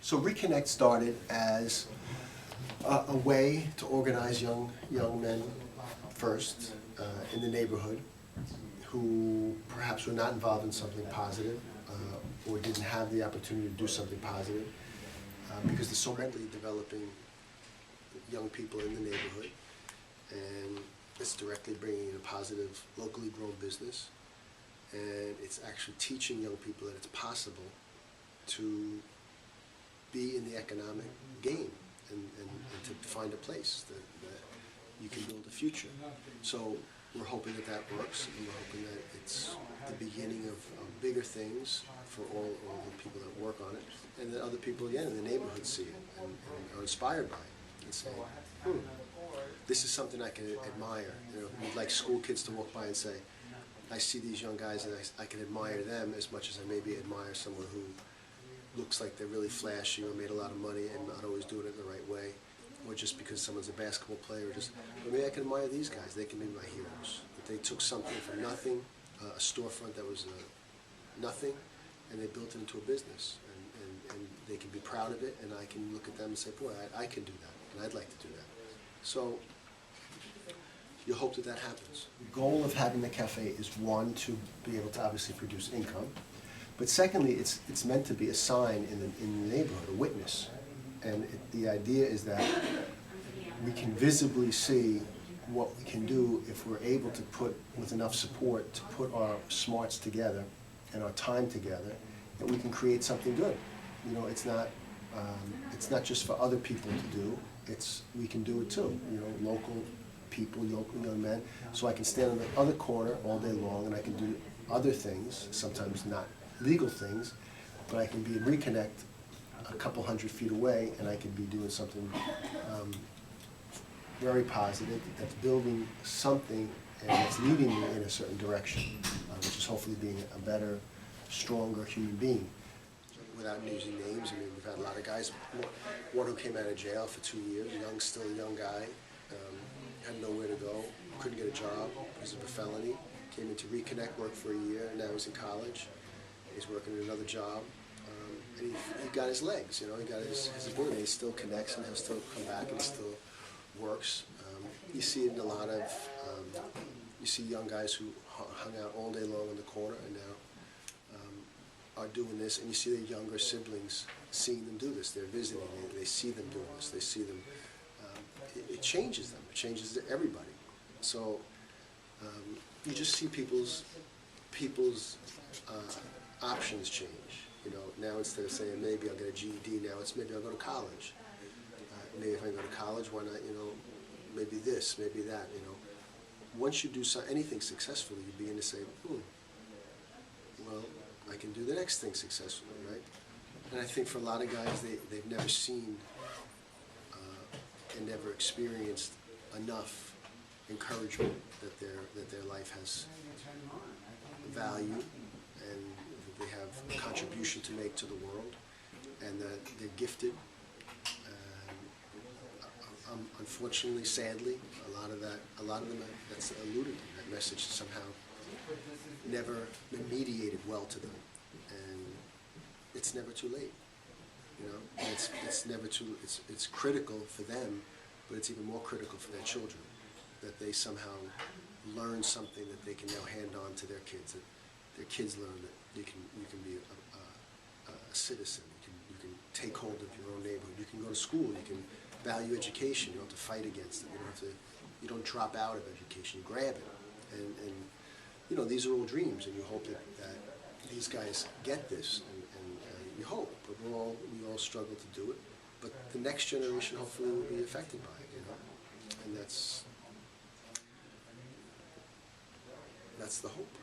So Reconnect started as a way to organize young men first in the neighborhood who perhaps were not involved in something positive or didn't have the opportunity to do something positive because they're so readily developing young people in the neighborhood, and it's directly bringing in a positive locally grown business, and it's actually teaching young people that it's possible to be in the economic game and to find a place that you can build a future. So we're hoping that that works, and we're hoping that it's the beginning of bigger things for all the people that work on it, and that other people, again, in the neighborhood see it and are inspired by it and say, this is something I can admire. You know, we'd like school kids to walk by and say, I see these young guys and I can admire them as much as I maybe admire someone who looks like they're really flashy or made a lot of money and not always doing it the right way, or just because someone's a basketball player, but maybe I can admire these guys. They can be my heroes. That they took something from nothing, a storefront that was nothing, and they built it into a business, and they can be proud of it, and I can look at them and say, boy, I can do that, and I'd like to do that. So you hope that that happens. The goal of having the cafe is, one, to be able to obviously produce income, but secondly, it's meant to be a sign in the neighborhood, a witness. And the idea is that we can visibly see what we can do if we're able to put, with enough support, to put our smarts together and our time together, that we can create something good. You know, it's not just for other people to do. We can do it too. You know, local people, local young men. So I can stand on the other corner all day long, and I can do other things, sometimes not legal things, but I can be in Reconnect a couple 100 feet away, and I can be doing something very positive that's building something and it's leading me in a certain direction, which is hopefully being a better, stronger human being. Without using names, I mean, we've had a lot of guys, one who came out of jail for 2 years, still a young guy, had nowhere to go, couldn't get a job because of a felony, came into Reconnect, worked for a year, and now he's in college. He's working at another job, and he got his legs, you know, he got his ability. He still connects, and he'll still come back, and he still works. You see it in a lot of, you see young guys who hung out all day long in the corner and now are doing this, and you see their younger siblings seeing them do this. They're visiting, they see them doing this, they see them, it changes them, it changes everybody. So you just see people's options change. You know, now instead of saying maybe I'll get a GED, now it's maybe I'll go to college. Maybe if I go to college, why not, you know, maybe this, maybe that, you know. Once you do anything successfully, you begin to say, well, I can do the next thing successfully, right? And I think for a lot of guys, they've never seen and never experienced enough encouragement that their life has value, and that they have a contribution to make to the world, and that they're gifted. Unfortunately, sadly, a lot of them, that's eluded them. That message somehow never been mediated well to them, and it's never too late. You know, and it's never too. It's critical for them, but it's even more critical for their children, that they somehow learn something that they can now hand on to their kids. That their kids learn that you can be a citizen. You can take hold of your own neighborhood. You can go to school. You can value education. You don't have to fight against it. You don't drop out of education. You grab it. And you know, these are all dreams, and you hope that these guys get this, and you hope, but we all struggle to do it. But the next generation hopefully will be affected by it, you know, and that's the hope.